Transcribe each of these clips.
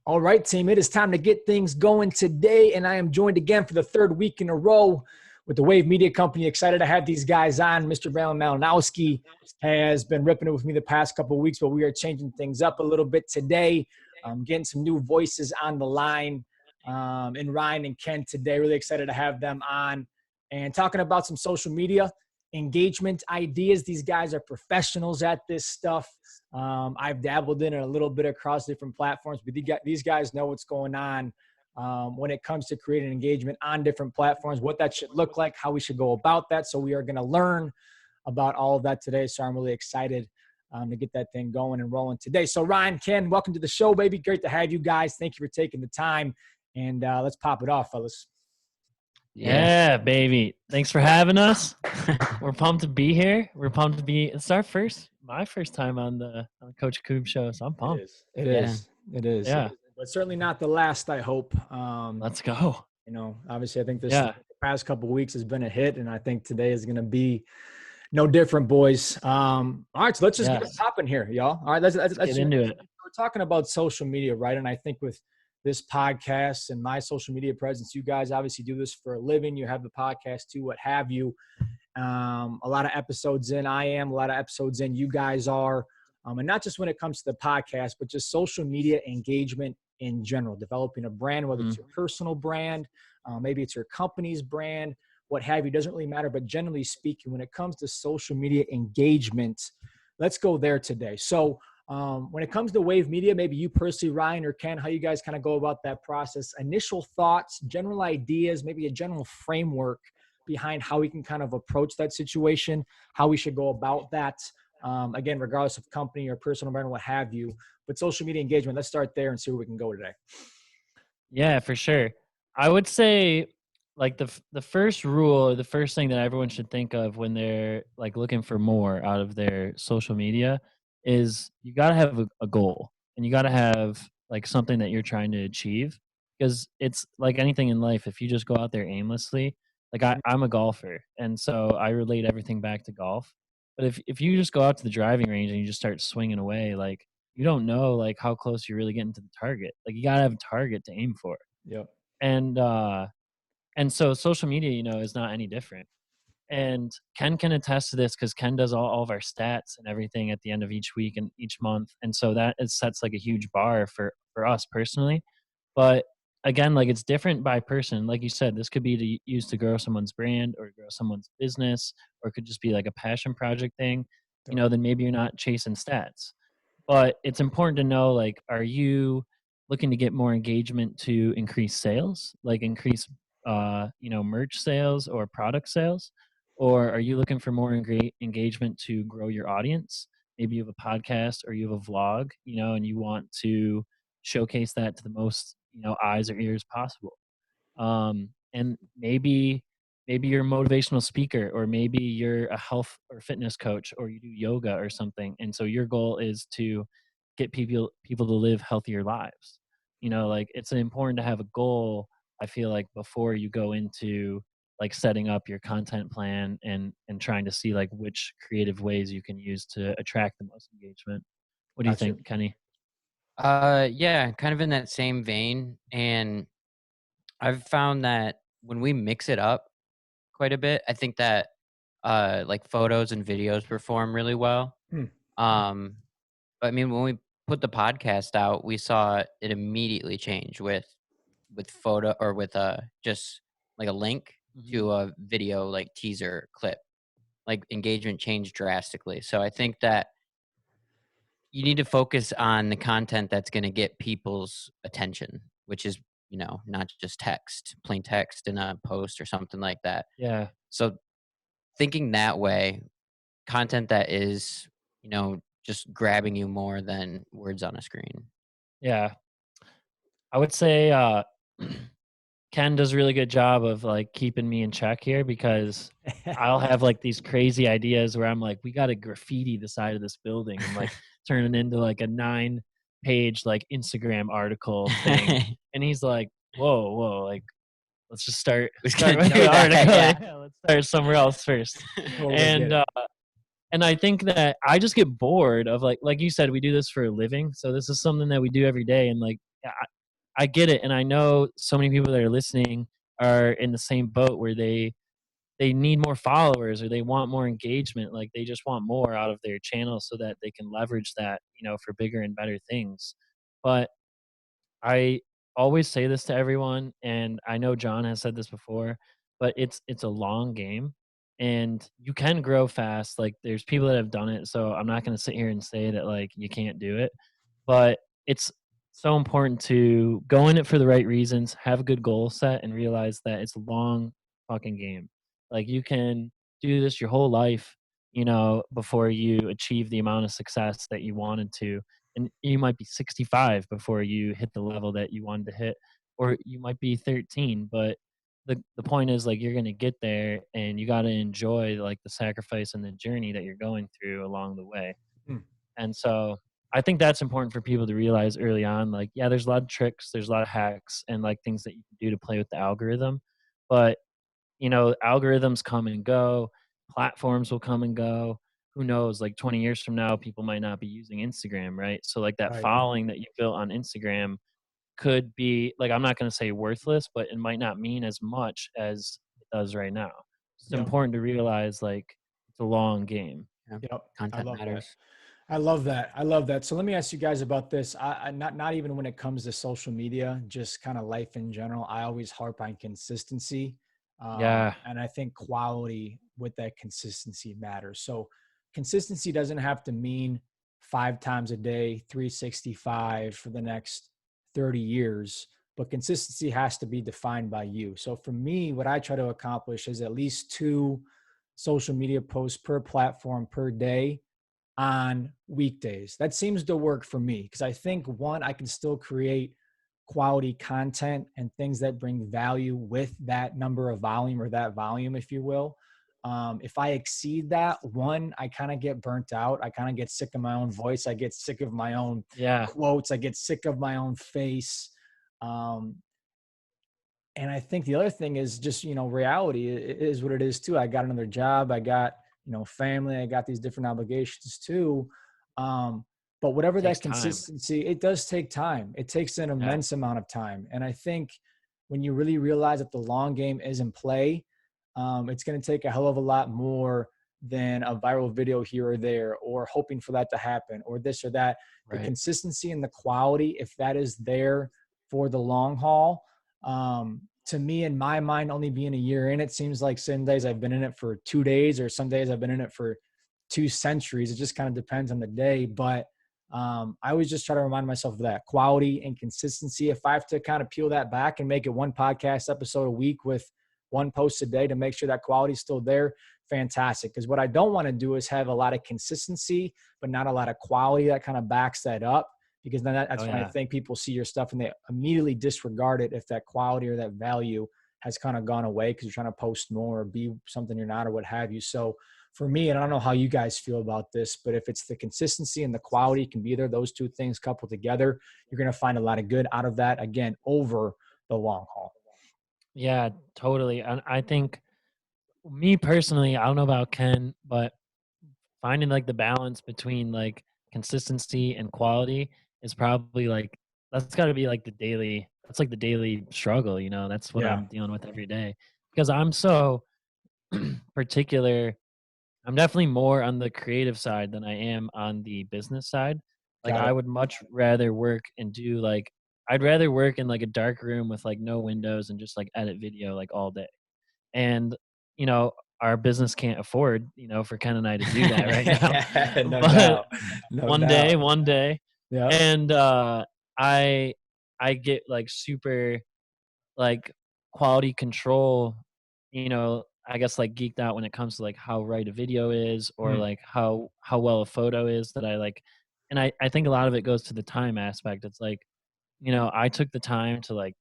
All right, team, it is time to get things going today, and I am joined again for the third week in a row with the Wave Media Company. Excited to have these guys on. Mr. Braylon Malinowski has been ripping it with me the past couple of weeks, but we are changing things up a little bit today, getting some new voices on the line, and Ryan and Ken today. Really excited to have them on and talking about some social media engagement ideas. These guys are professionals at this stuff. I've dabbled in it a little bit across different platforms, but these guys know what's going on when it comes to creating engagement on different platforms, what that should look like, how we should go about that. So we are going to learn about all of that today. So I'm really excited to get that thing going and rolling today. So Ryan, Ken, welcome to the show, baby. Great to have you guys. Thank you for taking the time. And let's pop it off, fellas. Yeah, baby. Thanks for having us. We're pumped to be here. It's my first time on the Coach Coob show, so I'm pumped. It is. Yeah. But certainly not the last, I hope. Let's go. Obviously I think the past couple of weeks has been a hit, and I think today is going to be no different, boys. All right, so let's just get popping here, y'all. All right, let's get into it. We're talking about social media, right? And I think with this podcast and my social media presence, you guys obviously do this for a living. You have the podcast too, what have you. A lot of episodes in, a lot of episodes in, you guys are. And not just when it comes to the podcast, but just social media engagement in general, developing a brand, whether it's your personal brand, maybe it's your company's brand, what have you, doesn't really matter. But generally speaking, when it comes to social media engagement, let's go there today. So when it comes to Wave Media, maybe you personally, Ryan or Ken, how you guys kind of go about that process, initial thoughts, general ideas, maybe a general framework behind how we can kind of approach that situation, how we should go about that. Again, regardless of company or personal brand, what have you, but social media engagement, let's start there and see where we can go today. Yeah, for sure. I would say like the first rule, or the first thing that everyone should think of when they're like looking for more out of their social media is you got to have a goal, and you got to have like something that you're trying to achieve, because it's like anything in life. If you just go out there aimlessly, like I'm a golfer, and so I relate everything back to golf. But if you just go out to the driving range and you just start swinging away, like you don't know like how close you're really getting to the target. Like you got to have a target to aim for. Yep. And so social media, is not any different. And Ken can attest to this because Ken does all of our stats and everything at the end of each week and each month. And so that sets like a huge bar for us personally. But again, like it's different by person. Like you said, this could be used to grow someone's brand or grow someone's business, or it could just be like a passion project thing. Then maybe you're not chasing stats. But it's important to know, like, are you looking to get more engagement to increase sales, like increase merch sales or product sales? Or are you looking for more engagement to grow your audience? Maybe you have a podcast or you have a vlog, and you want to showcase that to the most, eyes or ears possible. And maybe you're a motivational speaker, or maybe you're a health or fitness coach, or you do yoga or something. And so your goal is to get people to live healthier lives. Like it's important to have a goal, I feel like, before you go into like setting up your content plan and trying to see like which creative ways you can use to attract the most engagement. What do you think, Kenny? Yeah, kind of in that same vein. And I've found that when we mix it up quite a bit, I think that like photos and videos perform really well. But I mean, when we put the podcast out, we saw it immediately change with photo, or with just like a link to a video, like teaser clip. Like engagement changed drastically. So I think that you need to focus on the content that's going to get people's attention, which is, not just plain text in a post or something like that. Yeah. So thinking that way, content that is, just grabbing you more than words on a screen. Yeah. I would say Ken does a really good job of like keeping me in check here, because I'll have like these crazy ideas where I'm like, we got to graffiti the side of this building and like turn it into like a 9-page like Instagram article thing. And he's like, whoa, like let's just start with the article. Yeah, let's start somewhere else first. And I think that I just get bored of like you said, we do this for a living. So this is something that we do every day. And like, I get it, and I know so many people that are listening are in the same boat where they need more followers or they want more engagement. Like they just want more out of their channel so that they can leverage that, for bigger and better things. But I always say this to everyone, and I know John has said this before, but it's a long game, and you can grow fast. Like there's people that have done it, so I'm not going to sit here and say that like you can't do it, but it's so important to go in it for the right reasons, have a good goal set, and realize that it's a long fucking game. Like you can do this your whole life, before you achieve the amount of success that you wanted to, and you might be 65 before you hit the level that you wanted to hit, or you might be 13. But the point is, like, you're going to get there, and you got to enjoy like the sacrifice and the journey that you're going through along the way. Hmm. And so I think that's important for people to realize early on. Like, yeah, there's a lot of tricks, there's a lot of hacks and like things that you can do to play with the algorithm, but algorithms come and go, platforms will come and go. Who knows? Like 20 years from now, people might not be using Instagram, right? So like that Right. following that you built on Instagram could be like, I'm not going to say worthless, but it might not mean as much as it does right now. It's Yep. important to realize like it's a long game. Yeah. Yep. I Content love that. matters. I love that. I love that. So let me ask you guys about this. I not even when it comes to social media, just kind of life in general. I always harp on consistency, Yeah. and I think quality with that consistency matters. So consistency doesn't have to mean 5 times a day, 365 for the next 30 years, but consistency has to be defined by you. So for me, what I try to accomplish is at least 2 social media posts per platform per day on weekdays. That seems to work for me because I think one, I can still create quality content and things that bring value with that number of volume or that volume, if you will. If I exceed that, one, I kind of get burnt out. I kind of get sick of my own voice. I get sick of my own Yeah. quotes. I get sick of my own face. Um, and I think the other thing is just, reality is what it is too. I got another job. I got, family. I got these different obligations too. Um, but whatever Takes that time. consistency, it does take time. It takes an Yeah. immense amount of time. And I think when you really realize that the long game is in play, it's going to take a hell of a lot more than a viral video here or there, or hoping for that to happen, or this or that. The Right. consistency and the quality, if that is there for the long haul, to me, in my mind, only being a year in, it seems like some days I've been in it for 2 days, or some days I've been in it for 2 centuries. It just kind of depends on the day. But I always just try to remind myself of that quality and consistency. If I have to kind of peel that back and make it one podcast episode a week with one post a day to make sure that quality is still there, fantastic. Because what I don't want to do is have a lot of consistency, but not a lot of quality that kind of backs that up, because then that's Oh, when I yeah. think people see your stuff and they immediately disregard it if that quality or that value has kind of gone away because you're trying to post more or be something you're not or what have you. So for me, and I don't know how you guys feel about this, but if it's the consistency and the quality can be there, those two things coupled together, you're going to find a lot of good out of that, again, over the long haul. Yeah, totally. And I think me personally, I don't know about Ken, but finding like the balance between like consistency and quality is probably like that's got to be like that's like the daily struggle, that's what Yeah. I'm dealing with every day because I'm so particular. I'm definitely more on the creative side than I am on the business side. Like Got I it. would much rather work and do like I'd rather work in like a dark room with like no windows and just like edit video like all day. And you know, our business can't afford, for Ken and I to do that right now. No But doubt. No one doubt. day, one day. Yeah. And I I get like super like quality control, I guess like geeked out when it comes to like how right a video is or Mm. like how well a photo is that I like. And I think a lot of it goes to the time aspect. It's like, I took the time to like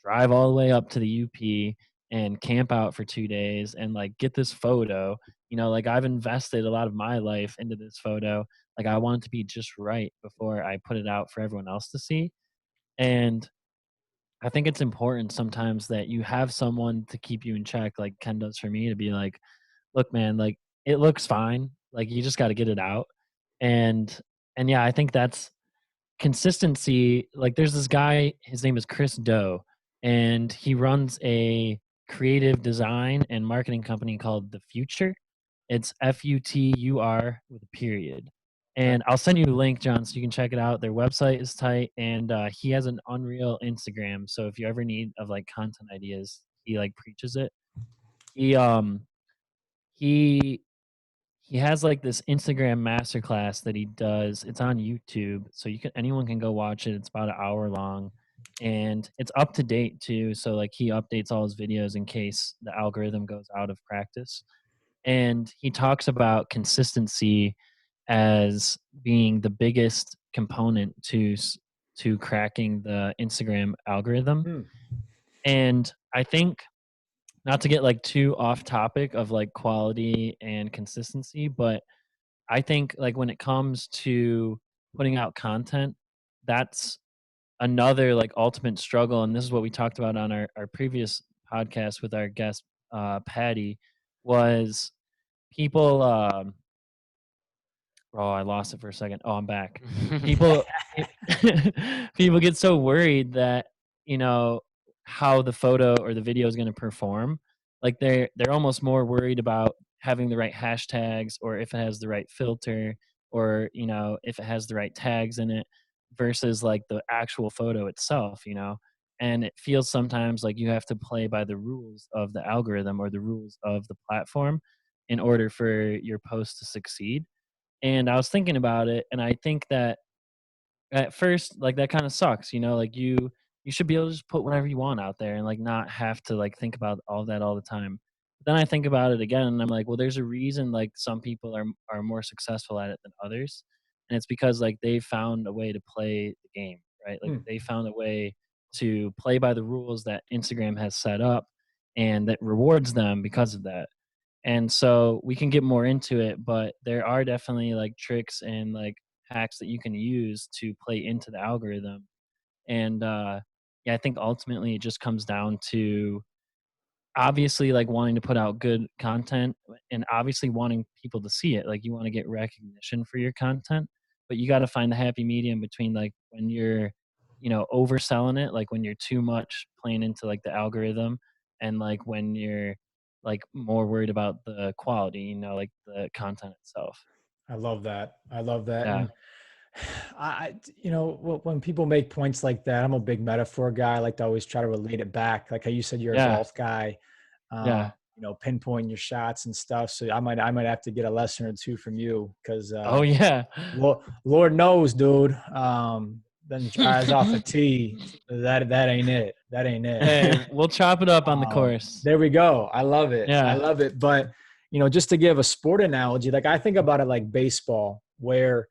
drive all the way up to the UP and camp out for 2 days and like get this photo. Like I've invested a lot of my life into this photo. Like I want it to be just right before I put it out for everyone else to see. And I think it's important sometimes that you have someone to keep you in check, like Ken does for me, to be like, look, man, like it looks fine. Like you just got to get it out. And and yeah, I think that's consistency, like there's this guy, his name is Chris Do, and he runs a creative design and marketing company called The Future. It's FUTUR with a period. And I'll send you a link, John, so you can check it out. Their website is tight, and he has an unreal Instagram. So if you ever need of like content ideas, he like preaches it. He he has like this Instagram masterclass that he does. It's on YouTube, so anyone can go watch it. It's about an hour long, and it's up to date too. So like he updates all his videos in case the algorithm goes out of practice. And he talks about consistency as being the biggest component to cracking the Instagram algorithm. And I think, not to get like too off topic of like quality and consistency, but I think like when it comes to putting out content, that's another like ultimate struggle. And this is what we talked about on our previous podcast with our guest Patty, was people oh, I lost it for a second. Oh, I'm back. People people get so worried that, you know, how the photo or the video is going to perform. Like they're almost more worried about having the right hashtags, or if it has the right filter, or, you know, if it has the right tags in it, versus like the actual photo itself, you know. And it feels sometimes like you have to play by the rules of the algorithm or the rules of the platform in order for your post to succeed. And I was thinking about it, and I think that at first, like, that kind of sucks, you know, like you should be able to just put whatever you want out there and like not have to like think about all that all the time. But then I think about it again, and I'm like, well, there's a reason like some people are more successful at it than others, and it's because like they found a way to play the game, right? Like they found a way to play by the rules that Instagram has set up, and that rewards them because of that. And so we can get more into it, but there are definitely like tricks and like hacks that you can use to play into the algorithm. And yeah, I think ultimately it just comes down to obviously like wanting to put out good content, and obviously wanting people to see it. Like you want to get recognition for your content, but you got to find the happy medium between like when you're, you know, overselling it, like when you're too much playing into like the algorithm, and like when you're like more worried about the quality, you know, like the content itself. I love that. I love that. Yeah. And you know, when people make points like that, I'm a big metaphor guy. I like to always try to relate it back. Like how you said, you're a Yeah. golf guy, Yeah. you know, pinpointing your shots and stuff. So I might have to get a lesson or two from you, because, Oh yeah. Lord knows, dude, then drives off a tee. That ain't it. That ain't it. Hey, we'll chop it up on the course. There we go. I love it. Yeah. I love it. But, you know, just to give a sport analogy, like I think about it like baseball, where,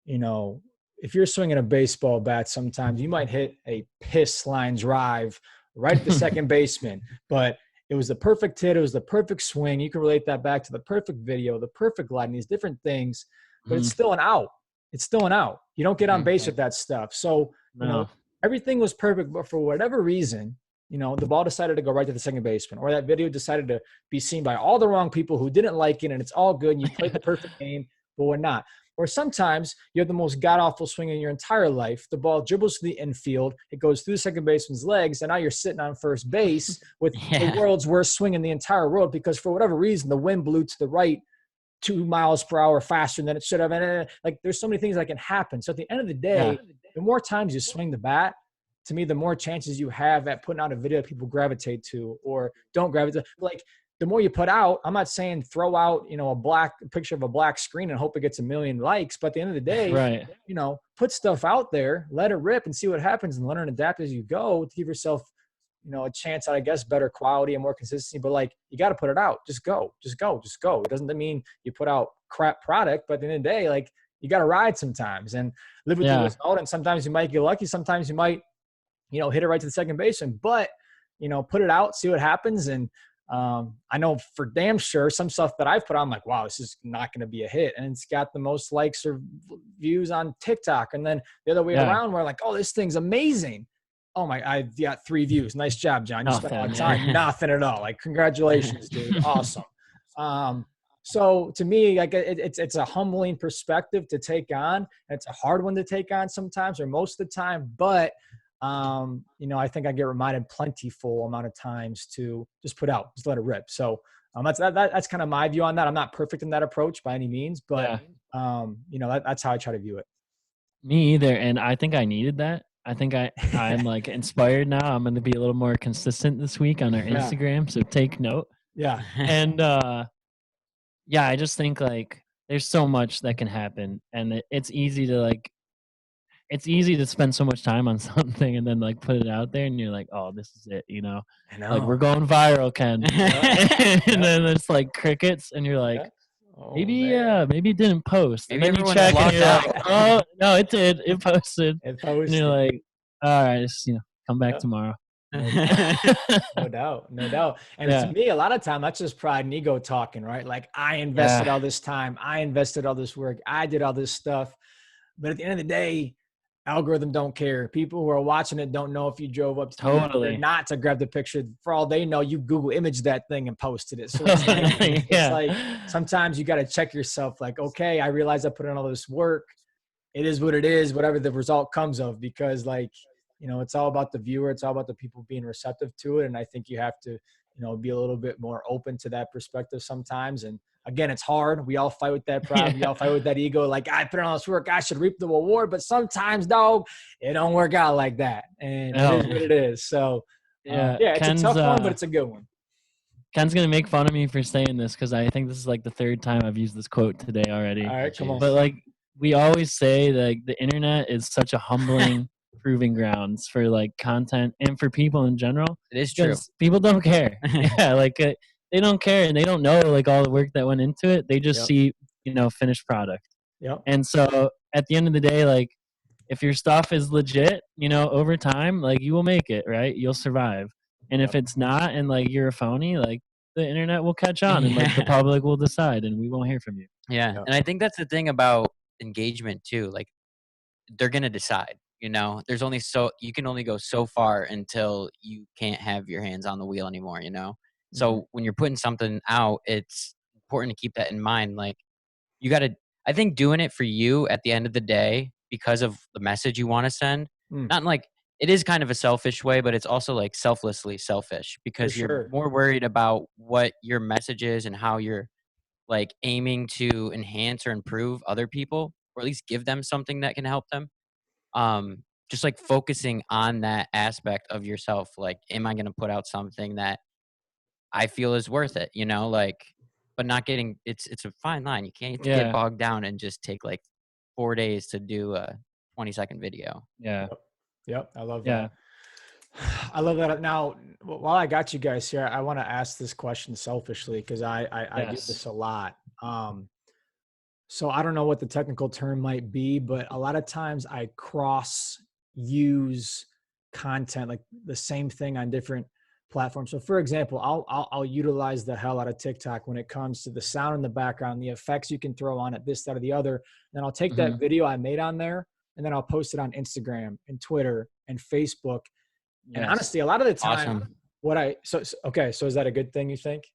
you know, if you're swinging a baseball bat, sometimes you might hit a piss line drive right at the second baseman, but it was the perfect hit. It was the perfect swing. You can relate that back to the perfect video, the perfect lighting, these different things, but it's still an out. It's still an out. You don't get on base with that stuff. So, you know, everything was perfect, but for whatever reason, you know, the ball decided to go right to the second baseman, or that video decided to be seen by all the wrong people who didn't like it, and it's all good, and you played the perfect game, but we're not. Or sometimes you have the most god-awful swing in your entire life. The ball dribbles to the infield. It goes through the second baseman's legs, and now you're sitting on first base with the world's worst swing in the entire world, because for whatever reason, the wind blew to the right 2 miles per hour faster than it should have. And like, there's so many things that can happen. So at the end of the day, the more times you swing the bat, to me, the more chances you have at putting out a video that people gravitate to or don't gravitate. Like, the more you put out, I'm not saying throw out, you know, a picture of a black screen and hope it gets 1 million likes. But at the end of the day, you know, put stuff out there, let it rip and see what happens, and learn and adapt as you go to give yourself, you know, a chance at, I guess, better quality and more consistency. But like, you got to put it out. Just go. It doesn't mean you put out crap product, but at the end of the day, like, you got to ride sometimes and live with the result. And sometimes you might get lucky. Sometimes you might, you know, hit it right to the second baseman, but, you know, put it out, see what happens. And I know for damn sure some stuff that I've put on, I'm like, wow, this is not going to be a hit. And it's got the most likes or views on TikTok. And then the other way around, we're like, oh, this thing's amazing. Oh my, I got 3 views. Nice job, John. You spent a lot of time. Nothing at all. Like, congratulations, dude. Awesome. So to me, like it's a humbling perspective to take on. It's a hard one to take on sometimes, or most of the time. But you know, I think I get reminded plentiful amount of times to just put out, just let it rip. So that's kind of my view on that. I'm not perfect in that approach by any means, but you know, that's how I try to view it. Me either. And I think I needed that. I think I'm like inspired now. I'm going to be a little more consistent this week on our Yeah. Instagram. So take note. Yeah. And yeah, I just think like there's so much that can happen, and it's easy to spend so much time on something and then like put it out there and you're like, oh, this is it, you know, I know. like we're going viral, Ken. And then it's like crickets and you're like, maybe it didn't post. Maybe and then you everyone's check and logged you're out. like, oh no, it did, it posted. It And posted. you're like, all right, just, you know, come back tomorrow. No doubt. And Yeah. to me, a lot of time that's just pride and ego talking, right? Like I invested all this time, I invested all this work, I did all this stuff. But at the end of the day, algorithm don't care. People who are watching it don't know if you drove up to Totally. or not to grab the picture. For all they know, you Google image that thing and posted it. So it's like, it's like sometimes you got to check yourself. Like, okay, I realize I put in all this work. It is what it is, whatever the result comes of, because like, you know, it's all about the viewer. It's all about the people being receptive to it. And I think you have to, you know, be a little bit more open to that perspective sometimes. And again, it's hard. We all fight with that pride. We all fight with that ego. Like I put in all this work, I should reap the reward. But sometimes, dog, it don't work out like that. And it is what it is. So yeah, it's a tough one, but it's a good one. Ken's gonna make fun of me for saying this because I think this is like the third time I've used this quote today already. All right, come on. But like we always say, like the internet is such a humbling proving grounds for like content and for people in general. It is true. People don't care. Yeah, like they don't care and they don't know like all the work that went into it. They just see, you know, finished product. Yep. And so at the end of the day, like if your stuff is legit, you know, over time, like you will make it, right? You'll survive. And if it's not and like you're a phony, like the internet will catch on and like the public will decide and we won't hear from you. Yeah. And I think that's the thing about engagement too. Like they're gonna decide. You know, there's only you can only go so far until you can't have your hands on the wheel anymore, you know? So when you're putting something out, it's important to keep that in mind. Like you got to, I think doing it for you at the end of the day, because of the message you want to send, not like it is kind of a selfish way, but it's also like selflessly selfish because you're more worried about what your message is and how you're like aiming to enhance or improve other people, or at least give them something that can help them. Just like focusing on that aspect of yourself. Like, am I going to put out something that I feel is worth it, you know, like, but not getting, it's a fine line. You can't get bogged down and just take like 4 days to do a 20-second video. Yeah. Yep. I love that. I love that. Now, while I got you guys here, I want to ask this question selfishly because I do this a lot. So I don't know what the technical term might be, but a lot of times I cross use content, like the same thing on different platforms. So for example, I'll utilize the hell out of TikTok when it comes to the sound in the background, the effects you can throw on it, this, that, or the other. Then I'll take that video I made on there and then I'll post it on Instagram and Twitter and Facebook. And honestly, a lot of the time, so is that a good thing you think?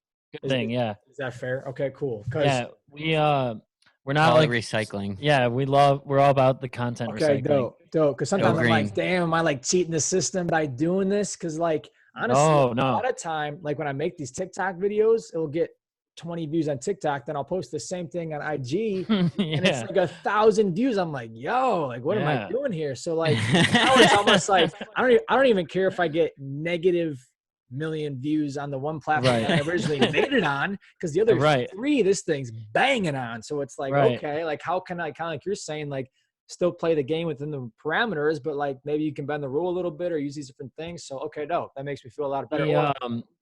Good thing, yeah. Is that fair? Okay, cool. Yeah, we're not like recycling. Yeah, we're all about the content recycling. Dope. Because sometimes I'm like, damn, am I like cheating the system by doing this? Because like honestly, a lot of time, like when I make these TikTok videos, it'll get 20 views on TikTok, then I'll post the same thing on IG and it's like 1,000 views. I'm like, yo, like what am I doing here? So like now it's almost like I don't even care if I get negative million views on the one platform that I originally made it on, because the other 3 this thing's banging on. So it's like okay, like how can I kind of like you're saying, like still play the game within the parameters, but like maybe you can bend the rule a little bit or use these different things. So okay, no, that makes me feel a lot better.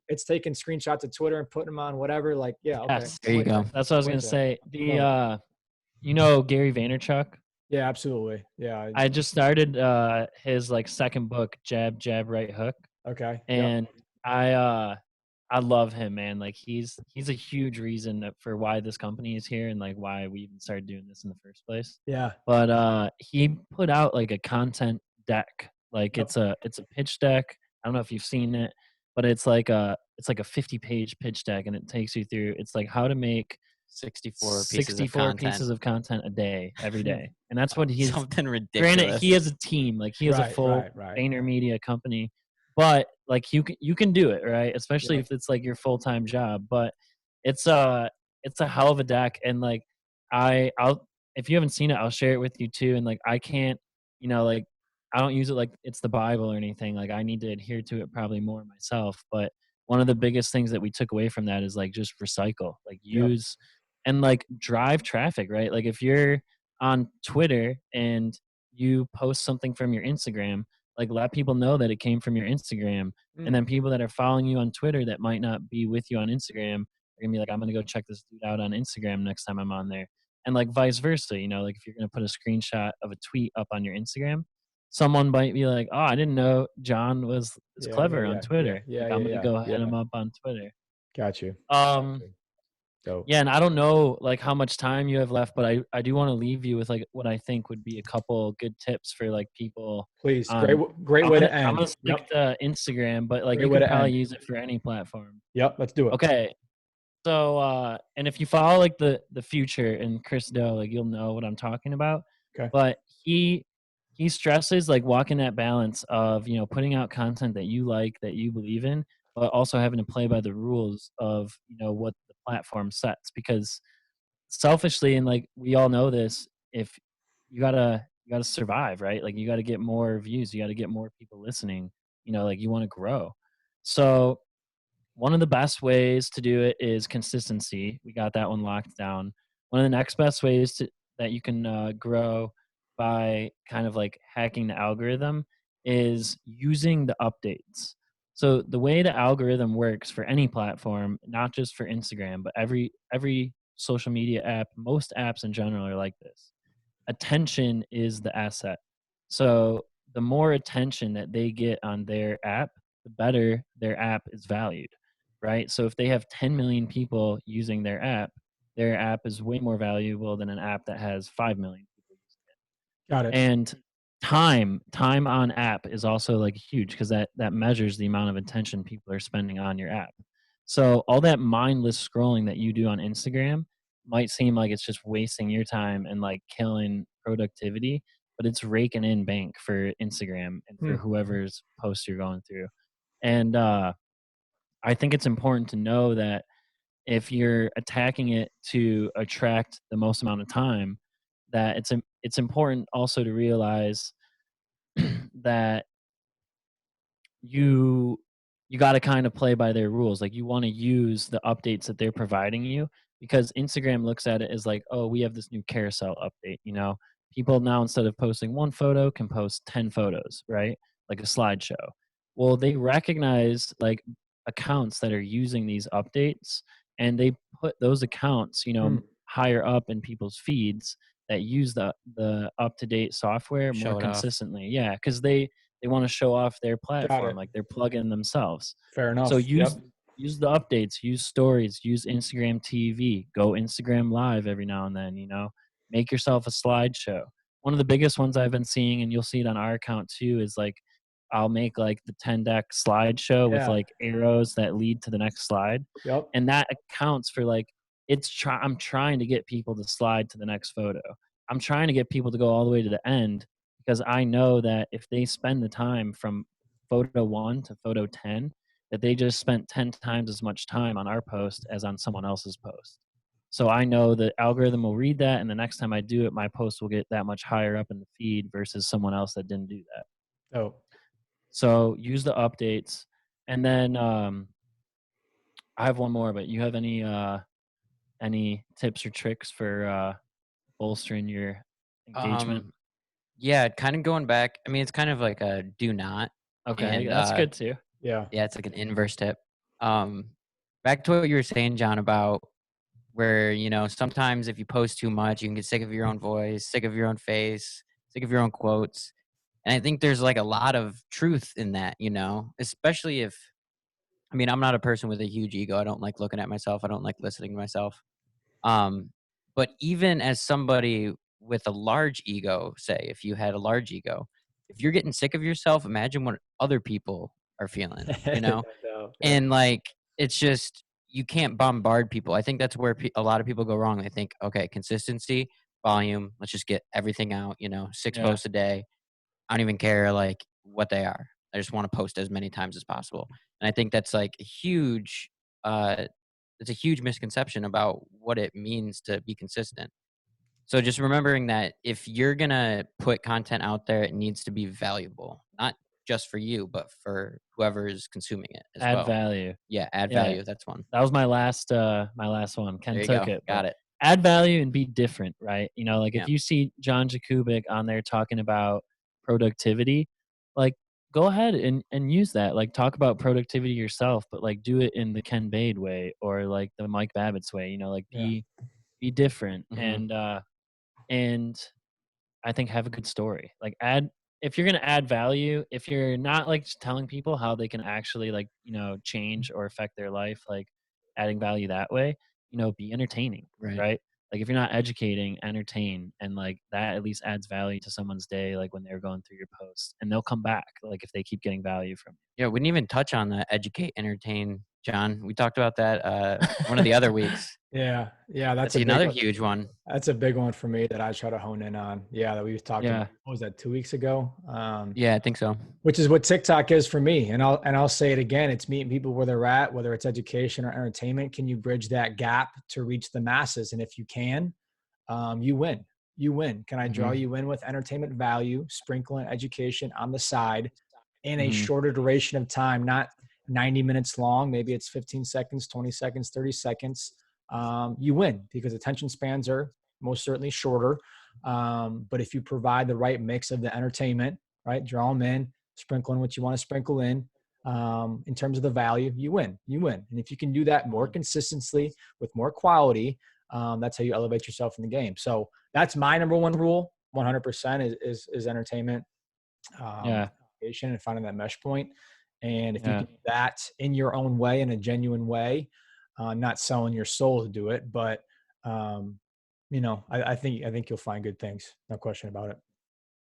It's taking screenshots of Twitter and putting them on whatever. Like, okay. Yes, there you go. That's what I was gonna say. The you know Gary Vaynerchuk? Yeah, absolutely. Yeah. I just started his like second book, Jab, Jab, Right Hook. Okay. And I love him, man. Like he's a huge reason for why this company is here and like why we even started doing this in the first place. Yeah. But he put out like a content deck. Like it's a pitch deck. I don't know if you've seen it, but it's like a 50-page pitch deck, and it takes you through. It's like how to make 64 pieces of 64 content. pieces of content a day, every day. And that's what he's Something ridiculous. granted, he has a team, like he has a full VaynerMedia company, but like you can do it, right? Especially if it's like your full-time job. But it's a hell of a deck. And like I'll if you haven't seen it, I'll share it with you too. And like I can't, like I don't use it like it's the Bible or anything. Like I need to adhere to it probably more myself. But one of the biggest things that we took away from that is like just recycle, like use and like drive traffic, right? Like if you're on Twitter and you post something from your Instagram, like let people know that it came from your Instagram. And then people that are following you on Twitter that might not be with you on Instagram are gonna be like, I'm gonna go check this dude out on Instagram next time I'm on there. And like vice versa, like if you're gonna put a screenshot of a tweet up on your Instagram, someone might be like, oh, I didn't know John was clever on Twitter. Like, I'm gonna go hit him up on Twitter. Got you. Yeah, and I don't know like how much time you have left, but I do want to leave you with like what I think would be a couple good tips for like people. Please, great way to end. I'm gonna stick to Instagram, but like you can probably use it for any platform. Yep, let's do it. Okay. So and if you follow like the future and Chris Do, like you'll know what I'm talking about. Okay. But he stresses like walking that balance of putting out content that you like, that you believe in, but also having to play by the rules of what the platform sets. Because selfishly, and like we all know this, if you gotta survive, right? Like you gotta get more views, you gotta get more people listening, like you want to grow. So one of the best ways to do it is consistency. We got that one locked down. One of the next best ways that you can grow by kind of like hacking the algorithm is using the updates. So the way the algorithm works for any platform, not just for Instagram, but every social media app, most apps in general are like this. Attention is the asset. So the more attention that they get on their app, the better their app is valued, right? So if they have 10 million people using their app is way more valuable than an app that has 5 million people using it. Got it. And time on app is also like huge because that measures the amount of attention people are spending on your app. So all that mindless scrolling that you do on Instagram might seem like it's just wasting your time and like killing productivity, but it's raking in bank for Instagram and for whoever's post you're going through. And I think it's important to know that if you're attacking it to attract the most amount of time, that it's important also to realize that you got to kind of play by their rules. Like you want to use the updates that they're providing you, because Instagram looks at it as like, oh, we have this new carousel update. People now, instead of posting one photo, can post 10 photos, right? Like a slideshow. Well, they recognize like accounts that are using these updates, and they put those accounts, higher up in people's feeds that use the up-to-date software more consistently. Yeah, because they want to show off their platform, like they're plugging themselves. Fair enough. So use the updates, use stories, use Instagram TV, go Instagram live every now and then, make yourself a slideshow. One of the biggest ones I've been seeing, and you'll see it on our account too, is like I'll make like the 10 deck slideshow with like arrows that lead to the next slide. Yep. And that accounts for like, I'm trying to get people to slide to the next photo. I'm trying to get people to go all the way to the end, because I know that if they spend the time from photo 1 to photo 10, that they just spent 10 times as much time on our post as on someone else's post. So I know the algorithm will read that, and the next time I do it, my post will get that much higher up in the feed versus someone else that didn't do that. Oh. So use the updates. And then I have one more, but you have any tips or tricks for bolstering your engagement? Yeah, kind of going back. I mean, it's kind of like a do not. Okay, And, that's good too. Yeah. Yeah, it's like an inverse tip. Back to what you were saying, John, about where, sometimes if you post too much, you can get sick of your own voice, sick of your own face, sick of your own quotes. And I think there's like a lot of truth in that, especially if, I mean, I'm not a person with a huge ego. I don't like looking at myself. I don't like listening to myself. But even as somebody with a large ego, say, if you had a large ego, if you're getting sick of yourself, imagine what other people are feeling, Yeah. And like, it's just, you can't bombard people. I think that's where a lot of people go wrong. They think, okay, consistency, volume, let's just get everything out, 6 Yeah. posts a day. I don't even care like what they are. I just want to post as many times as possible. And I think that's like a huge it's a huge misconception about what it means to be consistent. So just remembering that if you're going to put content out there, it needs to be valuable, not just for you, but for whoever is consuming it as Add well. value. Yeah, add Yeah. value. That's one. That was my last one. Ken There you took go. it. Got but it. Add value and be different, right? Like Yeah. if you see John Jakubik on there talking about productivity, like go ahead and use that. Like talk about productivity yourself, but like do it in the Ken Bade way or like the Mike Babbitt's way, like be different and I think have a good story. Like if you're going to add value, if you're not like telling people how they can actually like, change or affect their life, like adding value that way, be entertaining, Right. right? Like if you're not educating, entertain, and like that at least adds value to someone's day, like when they're going through your posts, and they'll come back, like if they keep getting value from you. Yeah, we didn't even touch on the educate, entertain, John. We talked about that one of the other weeks. Yeah, that's another huge one. That's a big one for me that I try to hone in on. Yeah, that we talked about. What was that, 2 weeks ago? Yeah, I think so. Which is what TikTok is for me. And I'll say it again. It's meeting people where they're at, whether it's education or entertainment. Can you bridge that gap to reach the masses? And if you can, you win. You win. Can I draw you in with entertainment value, sprinkling education on the side in a shorter duration of time, not 90 minutes long? Maybe it's 15 seconds, 20 seconds, 30 seconds. You win because attention spans are most certainly shorter. But if you provide the right mix of the entertainment, right, draw them in, sprinkle in what you want to sprinkle in terms of the value, you win. And if you can do that more consistently with more quality, that's how you elevate yourself in the game. So that's my number one rule, 100% is entertainment, education, and finding that mesh point. And if you can do that in your own way, in a genuine way, not selling your soul to do it, but I think you'll find good things. No question about it.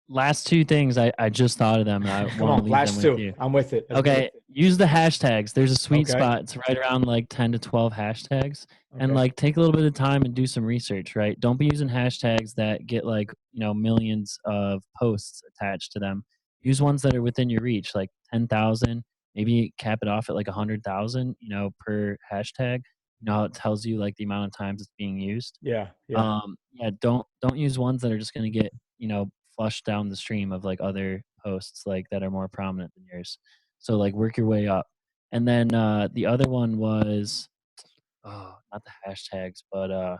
Last two things I just thought of them and I Come want on, to leave last them two. with you. I'm with it. Okay, use the hashtags. There's a sweet Okay. spot. It's right around like 10 to 12 hashtags. And Okay. like take a little bit of time and do some research, right? Don't be using hashtags that get like, millions of posts attached to them. Use ones that are within your reach, like 10,000, maybe cap it off at like 100,000, per hashtag. How it tells you like the amount of times it's being used. Yeah. Don't use ones that are just going to get, flushed down the stream of like other posts like that are more prominent than yours. So like work your way up. And then the other one was not the hashtags, but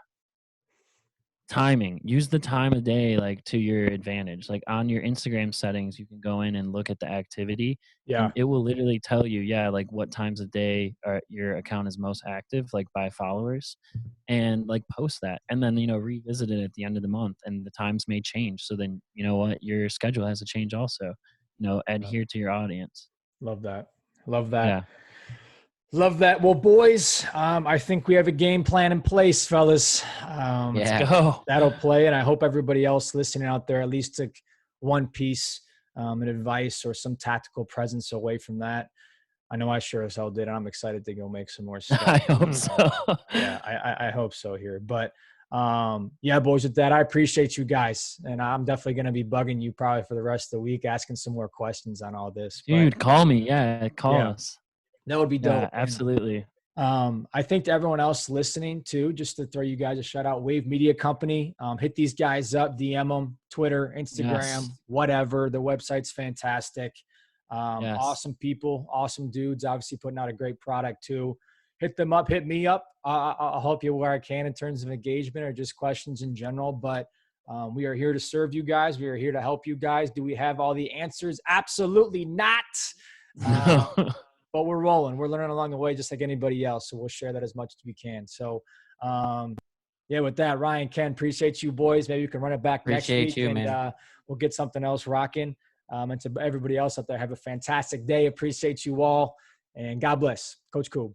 timing. Use the time of day like to your advantage. Like on your Instagram settings, you can go in and look at the activity. Yeah. And it will literally tell you, like what times of day your account is most active, like by followers, and like post that. And then, revisit it at the end of the month and the times may change. So then, you know what, your schedule has to change also, adhere to your audience. Love that. Yeah. Love that. Well, boys, I think we have a game plan in place, fellas. Let's go. That'll play. And I hope everybody else listening out there at least took one piece of advice or some tactical presence away from that. I know I sure as hell did. And I'm excited to go make some more stuff. I hope so. I hope so here. But boys, with that, I appreciate you guys. And I'm definitely going to be bugging you probably for the rest of the week, asking some more questions on all this. Dude, call me. Yeah, call us. That would be dope. Yeah, absolutely. I think to everyone else listening too, just to throw you guys a shout out, Wave Media Company, hit these guys up, DM them, Twitter, Instagram, whatever. The website's fantastic. Awesome people, awesome dudes, obviously putting out a great product too. Hit them up, hit me up. I'll help you where I can in terms of engagement or just questions in general. But we are here to serve you guys. We are here to help you guys. Do we have all the answers? Absolutely not. But we're rolling. We're learning along the way just like anybody else. So we'll share that as much as we can. So, with that, Ryan, Ken, appreciate you boys. Maybe you can run it back next week and we'll get something else rocking. And to everybody else out there, have a fantastic day. Appreciate you all. And God bless. Coach Koob.